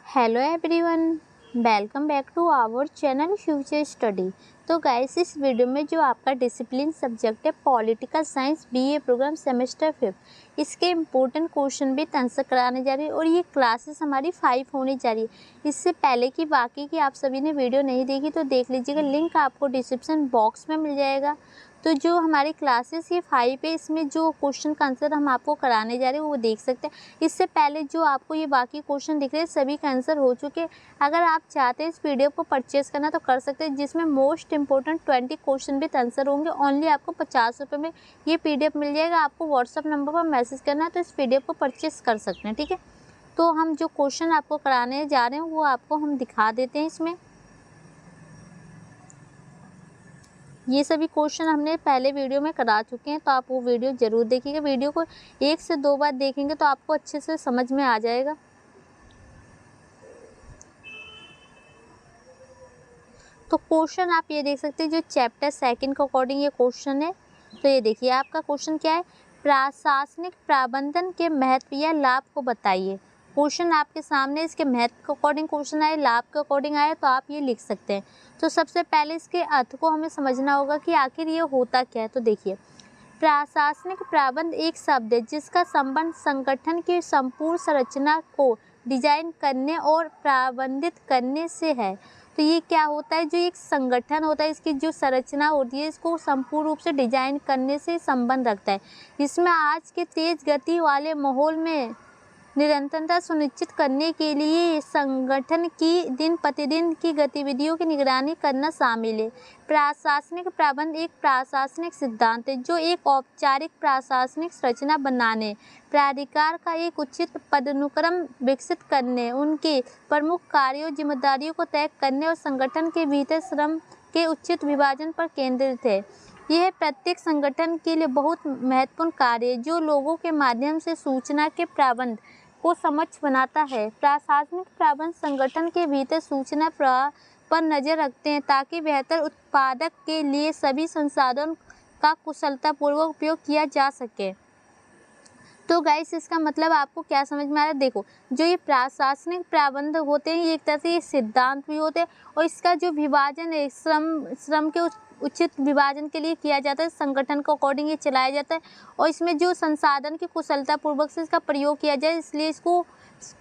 Hello everyone, welcome back to our channel future study. तो guys, इस video में जो आपका डिसिप्लिन सब्जेक्ट है political science BA programme semester 5, इसके इम्पोर्टेंट क्वेश्चन भी आंसर कराने जा रही है और ये क्लासेस हमारी 5 होने जा रही है। इससे पहले की बाकी की आप सभी ने वीडियो नहीं देखी तो देख लीजिएगा, लिंक आपको डिस्क्रिप्शन बॉक्स में मिल जाएगा। तो जो हमारी क्लासेस ये 5 है, इसमें जो क्वेश्चन का आंसर हम आपको कराने जा रहे हैं वो देख सकते हैं। इससे पहले जो आपको ये बाकी क्वेश्चन दिख रहे हैं सभी का आंसर हो चुके हैं। अगर आप चाहते हैं इस पीडीएफ को परचेज करना तो कर सकते हैं, जिसमें मोस्ट इंपॉर्टेंट 20 क्वेश्चन भी आंसर होंगे। ओनली आपको 50 रुपये में ये पीडीएफ मिल जाएगा। आपको व्हाट्सअप नंबर पर मैसेज करना है तो इस पीडीएफ को परचेज कर सकते हैं, ठीक है। तो हम जो क्वेश्चन आपको कराने जा रहे हैं वो आपको हम दिखा देते हैं। इसमें ये सभी क्वेश्चन हमने पहले वीडियो में करा चुके हैं, तो आप वो वीडियो ज़रूर देखिएगा। वीडियो को 1 से 2 बार देखेंगे तो आपको अच्छे से समझ में आ जाएगा। तो क्वेश्चन आप ये देख सकते हैं, जो चैप्टर 2 के अकॉर्डिंग ये क्वेश्चन है। तो ये देखिए, आपका क्वेश्चन क्या है, प्रशासनिक प्रबंधन के महत्व या लाभ को बताइए। क्वेश्चन आपके सामने, इसके महत्व के अकॉर्डिंग क्वेश्चन आए, लाभ के अकॉर्डिंग आए, तो आप ये लिख सकते हैं। तो सबसे पहले इसके अर्थ को हमें समझना होगा कि आखिर ये होता क्या है। तो देखिए, प्रशासनिक प्रबंध एक शब्द है जिसका संबंध संगठन की संपूर्ण संरचना को डिजाइन करने और प्रबंधित करने से है। तो ये क्या होता है, जो एक संगठन होता है इसकी जो संरचना होती है इसको संपूर्ण रूप से डिजाइन करने से संबंध रखता है। इसमें आज के तेज गति वाले माहौल में निरंतरता सुनिश्चित करने के लिए संगठन की दिन प्रतिदिन की गतिविधियों की निगरानी करना शामिल है। प्रशासनिक प्रबंध एक प्रशासनिक सिद्धांत है जो एक औपचारिक प्रशासनिक संरचना बनाने, प्राधिकार का एक उचित पदानुक्रम विकसित करने, उनके प्रमुख कार्यों जिम्मेदारियों को तय करने और संगठन के भीतर श्रम के उचित विभाजन पर केंद्रित है। यह प्रत्येक संगठन के लिए बहुत महत्वपूर्ण कार्य है जो लोगों के माध्यम से सूचना के प्रबंध को सक्षम बनाता है। प्रशासनिक प्रबंध संगठन के भीतर सूचना प्रवाह पर नजर रखते हैं ताकि बेहतर उत्पादक के लिए सभी संसाधनों का कुशलतापूर्वक उपयोग किया जा सके। तो गाइस, इसका मतलब आपको क्या समझ में आ रहा है। देखो, जो ये प्रशासनिक प्रबंध होते हैं ये एक तरह से ये सिद्धांत भी होते हैं और इसका जो विभाजन है श्रम के उचित विभाजन के लिए किया जाता है, संगठन को अकॉर्डिंग ये चलाया जाता है और इसमें जो संसाधन की कुशलतापूर्वक से इसका प्रयोग किया जाए, इसलिए इसको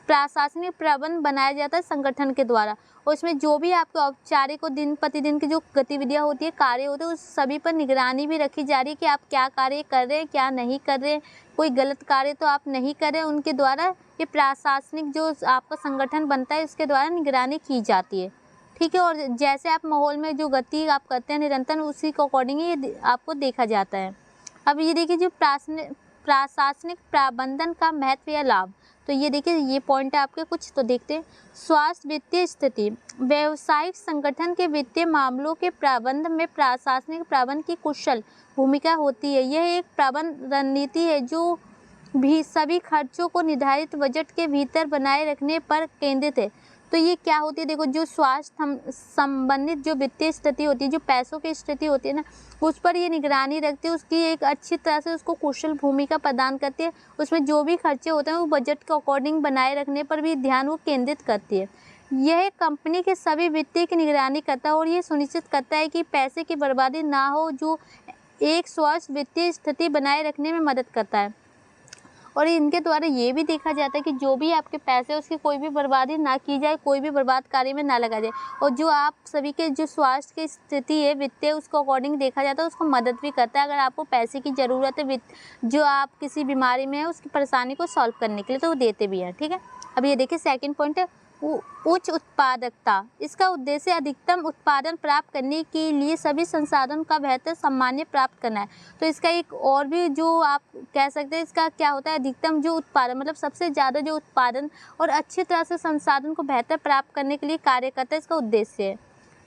प्रशासनिक प्रबंध बनाया जाता है संगठन के द्वारा। और इसमें जो भी आपके औपचारिक और दिन प्रतिदिन की जो गतिविधियां होती है, कार्य होते हैं, उस सभी पर निगरानी भी रखी जा रही है कि आप क्या कार्य कर रहे हैं, क्या नहीं कर रहे हैं, कोई गलत कार्य तो आप नहीं कर रहे हैं। उनके द्वारा ये प्रशासनिक जो आपका संगठन बनता है इसके द्वारा निगरानी की जाती है, ठीक है। और जैसे आप माहौल में जो गति आप करते हैं निरंतर, उसी के अकॉर्डिंग ये आपको देखा जाता है। अब ये देखिए, जो प्रशासनिक प्रबंधन का महत्व या लाभ, तो ये देखिए ये पॉइंट है आपके कुछ। तो देखते हैं, स्वास्थ्य वित्तीय स्थिति, व्यवसायिक संगठन के वित्तीय मामलों के प्रबंध में प्रशासनिक प्रबंधन की कुशल भूमिका होती है। यह एक प्रबंध रणनीति है जो भी सभी खर्चों को निर्धारित बजट के भीतर बनाए रखने पर केंद्रित है। तो ये क्या होती है, देखो, जो स्वास्थ्य संबंधित जो वित्तीय स्थिति होती है, जो पैसों की स्थिति होती है ना, उस पर ये निगरानी रखती है, उसकी एक अच्छी तरह से उसको कुशल भूमिका प्रदान करती है। उसमें जो भी खर्चे होते हैं वो बजट के अकॉर्डिंग बनाए रखने पर भी ध्यान वो केंद्रित करती है। यह कंपनी के सभी वित्तीय की निगरानी करता है और ये सुनिश्चित करता है कि पैसे की बर्बादी ना हो, जो एक स्वस्थ वित्तीय स्थिति बनाए रखने में मदद करता है। और इनके द्वारा ये भी देखा जाता है कि जो भी आपके पैसे हैं उसकी कोई भी बर्बादी ना की जाए, कोई भी बर्बाद कार्य में ना लगा जाए। और जो आप सभी के जो स्वास्थ्य की स्थिति है वित्तीय, उसको अकॉर्डिंग देखा जाता है, उसको मदद भी करता है। अगर आपको पैसे की ज़रूरत है जो आप किसी बीमारी में है उसकी परेशानी को सॉल्व करने के लिए, तो वो देते भी हैं, ठीक है। अब ये देखिए, सेकेंड पॉइंट है उच्च उत्पादकता। इसका उद्देश्य अधिकतम उत्पादन प्राप्त करने के लिए सभी संसाधनों का बेहतर सामान्य प्राप्त करना है। तो इसका एक और भी जो आप कह सकते हैं, इसका क्या होता है, अधिकतम जो उत्पादन मतलब सबसे ज़्यादा जो उत्पादन और अच्छी तरह से संसाधन को बेहतर प्राप्त करने के लिए कार्य करता है, इसका उद्देश्य है।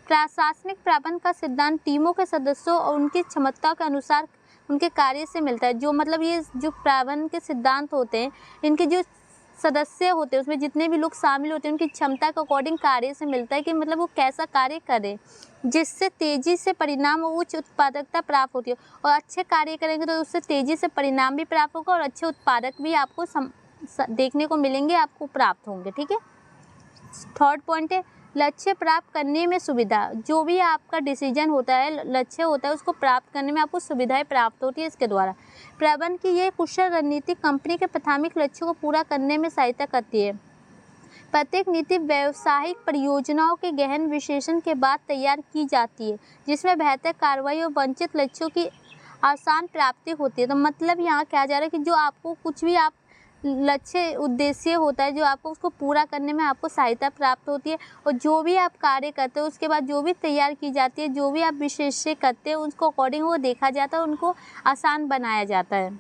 प्रशासनिक प्रबंधन का सिद्धांत टीमों के सदस्यों और उनकी क्षमता के अनुसार उनके कार्य से मिलता है। जो मतलब ये जो प्रबंधन के सिद्धांत होते हैं, इनके जो सदस्य होते हैं उसमें जितने भी लोग शामिल होते हैं उनकी क्षमता के अकॉर्डिंग कार्य से मिलता है कि मतलब वो कैसा कार्य करें जिससे तेजी से परिणाम और उच्च उत्पादकता प्राप्त होती है। और अच्छे कार्य करेंगे तो उससे तेजी से परिणाम भी प्राप्त होगा और अच्छे उत्पादक भी आपको देखने को मिलेंगे, आपको प्राप्त होंगे, ठीक है। थर्ड पॉइंट है लक्ष्य प्राप्त करने में सुविधा। जो भी आपका डिसीजन होता है, लक्ष्य होता है, उसको प्राप्त करने में आपको सुविधाएं प्राप्त होती है इसके द्वारा। प्रबंधन की ये कुशल रणनीति कंपनी के प्राथमिक लक्ष्यों को पूरा करने में सहायता करती है। प्रत्येक नीति व्यावसायिक परियोजनाओं के गहन विश्लेषण के बाद तैयार की जाती है, जिसमें बेहतर कार्रवाई और वांछित लक्ष्यों की आसान प्राप्ति होती है। तो मतलब यहाँ क्या जा रहा है कि जो आपको कुछ भी आप लक्ष्य उद्देश्य होता है, जो आपको उसको पूरा करने में आपको सहायता प्राप्त होती है, और जो भी आप कार्य करते हो उसके बाद जो भी तैयार की जाती है, जो भी आप विशेषज्ञ करते हैं उसको अकॉर्डिंग वो देखा जाता है, उनको आसान बनाया जाता है।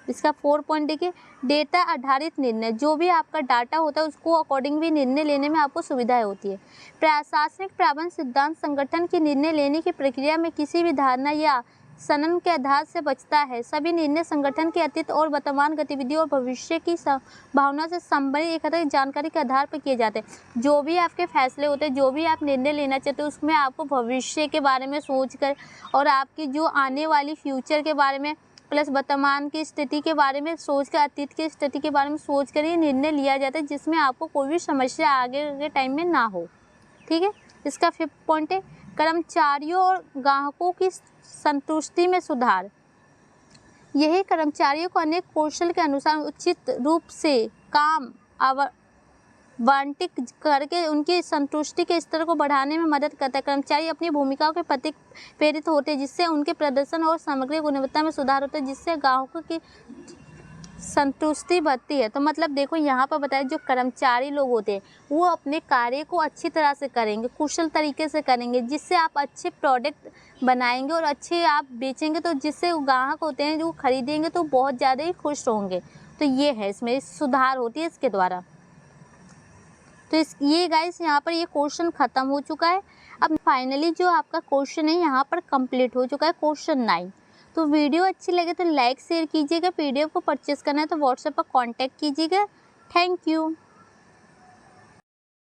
इसका 4 पॉइंट देखिए, डेटा आधारित निर्णय। जो भी आपका डाटा होता है उसको अकॉर्डिंग भी निर्णय लेने में आपको सुविधाएं होती है। प्रशासनिक प्रबंधन सिद्धांत संगठन की निर्णय लेने की प्रक्रिया में किसी भी धारणा या सनन के आधार से बचता है। सभी निर्णय संगठन के अतीत और वर्तमान गतिविधियों और भविष्य की संभावना से संबंधित एकत्रित जानकारी के आधार पर किए जाते हैं। जो भी आपके फैसले होते हैं, जो भी आप निर्णय लेना चाहते हो, उसमें आपको भविष्य के बारे में सोचकर और आपकी जो आने वाली फ्यूचर के बारे में प्लस वर्तमान की स्थिति के बारे में सोचकर, अतीत की स्थिति के बारे में सोचकर ये निर्णय लिया जाता है, जिसमें आपको कोई भी समस्या आगे के टाइम में ना हो। ठीक है। इसका 5th पॉइंट है कर्मचारियों और ग्राहकों की संतुष्टि में सुधार। यही कर्मचारियों को अनेक कौशल के अनुसार उचित रूप से काम आवंटित करके उनकी संतुष्टि के स्तर को बढ़ाने में मदद करता है। कर्मचारी अपनी भूमिकाओं के प्रति प्रेरित होते हैं, जिससे उनके प्रदर्शन और समग्र गुणवत्ता में सुधार होता है, जिससे ग्राहकों की संतुष्टि बढ़ती है। तो मतलब देखो यहाँ पर बताया, जो कर्मचारी लोग होते हैं वो अपने कार्य को अच्छी तरह से करेंगे, कुशल तरीके से करेंगे, जिससे आप अच्छे प्रोडक्ट बनाएंगे और अच्छे आप बेचेंगे, तो जिससे ग्राहक होते हैं जो खरीदेंगे तो बहुत ज़्यादा ही खुश होंगे। तो ये है, इसमें सुधार होती है इसके द्वारा। तो ये गाइस यहाँ पर ये क्वेश्चन ख़त्म हो चुका है। अब फाइनली जो आपका क्वेश्चन है यहाँ पर कंप्लीट हो चुका है, क्वेश्चन 9। तो वीडियो अच्छी लगे तो लाइक शेयर कीजिएगा। पीडीएफ को परचेस करना है तो व्हाट्सएप पर कांटेक्ट कीजिएगा। Thank you.